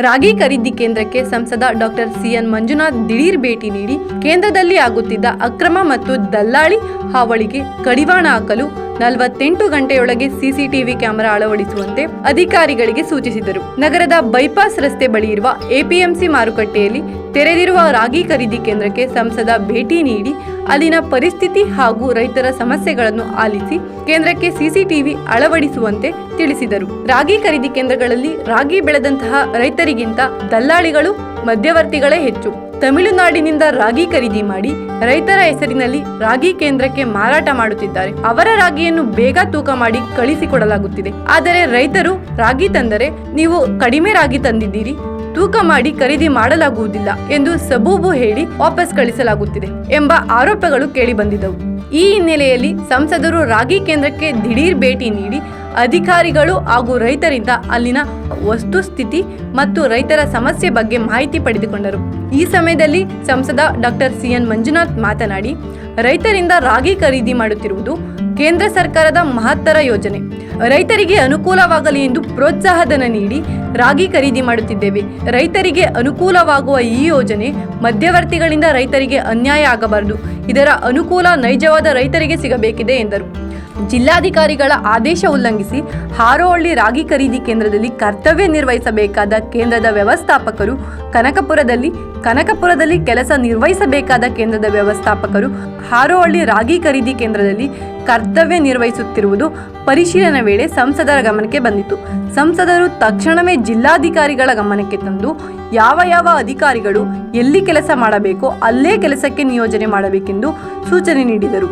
ರಾಗಿ ಖರೀದಿ ಕೇಂದ್ರಕ್ಕೆ ಸಂಸದ ಡಾಕ್ಟರ್ ಸಿಎನ್ ಮಂಜುನಾಥ್ ದಿಢೀರ್ ಭೇಟಿ ನೀಡಿ ಕೇಂದ್ರದಲ್ಲಿ ಆಗುತ್ತಿದ್ದ ಅಕ್ರಮ ಮತ್ತು ದಲ್ಲಾಳಿ ಹಾವಳಿಗೆ ಕಡಿವಾಣ ಹಾಕಲು 48 ಗಂಟೆಯೊಳಗೆ ಸಿಸಿಟಿವಿ ಕ್ಯಾಮೆರಾ ಅಳವಡಿಸುವಂತೆ ಅಧಿಕಾರಿಗಳಿಗೆ ಸೂಚಿಸಿದರು. ನಗರದ ಬೈಪಾಸ್ ರಸ್ತೆ ಬಳಿ ಇರುವ ಎಪಿಎಂಸಿ ಮಾರುಕಟ್ಟೆಯಲ್ಲಿ ತೆರೆದಿರುವ ರಾಗಿ ಖರೀದಿ ಕೇಂದ್ರಕ್ಕೆ ಸಂಸದ ಭೇಟಿ ನೀಡಿ ಅಲ್ಲಿನ ಪರಿಸ್ಥಿತಿ ಹಾಗೂ ರೈತರ ಸಮಸ್ಯೆಗಳನ್ನು ಆಲಿಸಿ ಕೇಂದ್ರಕ್ಕೆ ಸಿಸಿಟಿವಿ ಅಳವಡಿಸುವಂತೆ ತಿಳಿಸಿದರು. ರಾಗಿ ಖರೀದಿ ಕೇಂದ್ರಗಳಲ್ಲಿ ರಾಗಿ ಬೆಳೆದಂತಹ ರೈತರಿಗಿಂತ ದಲ್ಲಾಳಿಗಳು ಮಧ್ಯವರ್ತಿಗಳೇ ಹೆಚ್ಚು. ತಮಿಳುನಾಡಿನಿಂದ ರಾಗಿ ಖರೀದಿ ಮಾಡಿ ರೈತರ ಹೆಸರಿನಲ್ಲಿ ರಾಗಿ ಕೇಂದ್ರಕ್ಕೆ ಮಾರಾಟ ಮಾಡುತ್ತಿದ್ದಾರೆ. ಅವರ ರಾಗಿಯನ್ನು ಬೇಗ ತೂಕ ಮಾಡಿ ಕಳಿಸಿಕೊಡಲಾಗುತ್ತಿದೆ. ಆದರೆ ರೈತರು ರಾಗಿ ತಂದರೆ ನೀವು ಕಡಿಮೆ ರಾಗಿ ತಂದಿದ್ದೀರಿ, ತೂಕ ಮಾಡಿ ಖರೀದಿ ಮಾಡಲಾಗುವುದಿಲ್ಲ ಎಂದು ಸಬೂಬು ಹೇಳಿ ವಾಪಸ್ ಕಳಿಸಲಾಗುತ್ತಿದೆ ಎಂಬ ಆರೋಪಗಳು ಕೇಳಿಬಂದಿದ್ದವು. ಈ ಹಿನ್ನೆಲೆಯಲ್ಲಿ ಸಂಸದರು ರಾಗಿ ಕೇಂದ್ರಕ್ಕೆ ದಿಢೀರ್ ಭೇಟಿ ನೀಡಿ ಅಧಿಕಾರಿಗಳು ಹಾಗೂ ರೈತರಿಂದ ಅಲ್ಲಿನ ವಸ್ತುಸ್ಥಿತಿ ಮತ್ತು ರೈತರ ಸಮಸ್ಯೆ ಬಗ್ಗೆ ಮಾಹಿತಿ ಪಡೆದುಕೊಂಡರು. ಈ ಸಮಯದಲ್ಲಿ ಸಂಸದ ಡಾಕ್ಟರ್ ಸಿಎನ್ ಮಂಜುನಾಥ್ ಮಾತನಾಡಿ, ರೈತರಿಂದ ರಾಗಿ ಖರೀದಿ ಮಾಡುತ್ತಿರುವುದು ಕೇಂದ್ರ ಸರ್ಕಾರದ ಮಹತ್ತರ ಯೋಜನೆ. ರೈತರಿಗೆ ಅನುಕೂಲವಾಗಲಿ ಎಂದು ಪ್ರೋತ್ಸಾಹಧನ ನೀಡಿ ರಾಗಿ ಖರೀದಿ ಮಾಡುತ್ತಿದ್ದೇವೆ. ರೈತರಿಗೆ ಅನುಕೂಲವಾಗುವ ಈ ಯೋಜನೆ ಮಧ್ಯವರ್ತಿಗಳಿಂದ ರೈತರಿಗೆ ಅನ್ಯಾಯ ಆಗಬಾರದು. ಇದರ ಅನುಕೂಲ ನೈಜವಾದ ರೈತರಿಗೆ ಸಿಗಬೇಕಿದೆ ಎಂದರು. ಜಿಲ್ಲಾಧಿಕಾರಿಗಳ ಆದೇಶ ಉಲ್ಲಂಘಿಸಿ ಹಾರೋಹಳ್ಳಿ ರಾಗಿ ಖರೀದಿ ಕೇಂದ್ರದಲ್ಲಿ ಕರ್ತವ್ಯ ನಿರ್ವಹಿಸಬೇಕಾದ ಕೇಂದ್ರದ ವ್ಯವಸ್ಥಾಪಕರು, ಕನಕಪುರದಲ್ಲಿ ಕೆಲಸ ನಿರ್ವಹಿಸಬೇಕಾದ ಕೇಂದ್ರದ ವ್ಯವಸ್ಥಾಪಕರು ಹಾರೋಹಳ್ಳಿ ರಾಗಿ ಖರೀದಿ ಕೇಂದ್ರದಲ್ಲಿ ಕರ್ತವ್ಯ ನಿರ್ವಹಿಸುತ್ತಿರುವುದು ಪರಿಶೀಲನೆ ವೇಳೆ ಸಂಸದರ ಗಮನಕ್ಕೆ ಬಂದಿತು. ಸಂಸದರು ತಕ್ಷಣವೇ ಜಿಲ್ಲಾಧಿಕಾರಿಗಳ ಗಮನಕ್ಕೆ ತಂದು ಯಾವ ಅಧಿಕಾರಿಗಳು ಎಲ್ಲಿ ಕೆಲಸ ಮಾಡಬೇಕೋ ಅಲ್ಲೇ ಕೆಲಸಕ್ಕೆ ನಿಯೋಜನೆ ಮಾಡಬೇಕೆಂದು ಸೂಚನೆ ನೀಡಿದರು.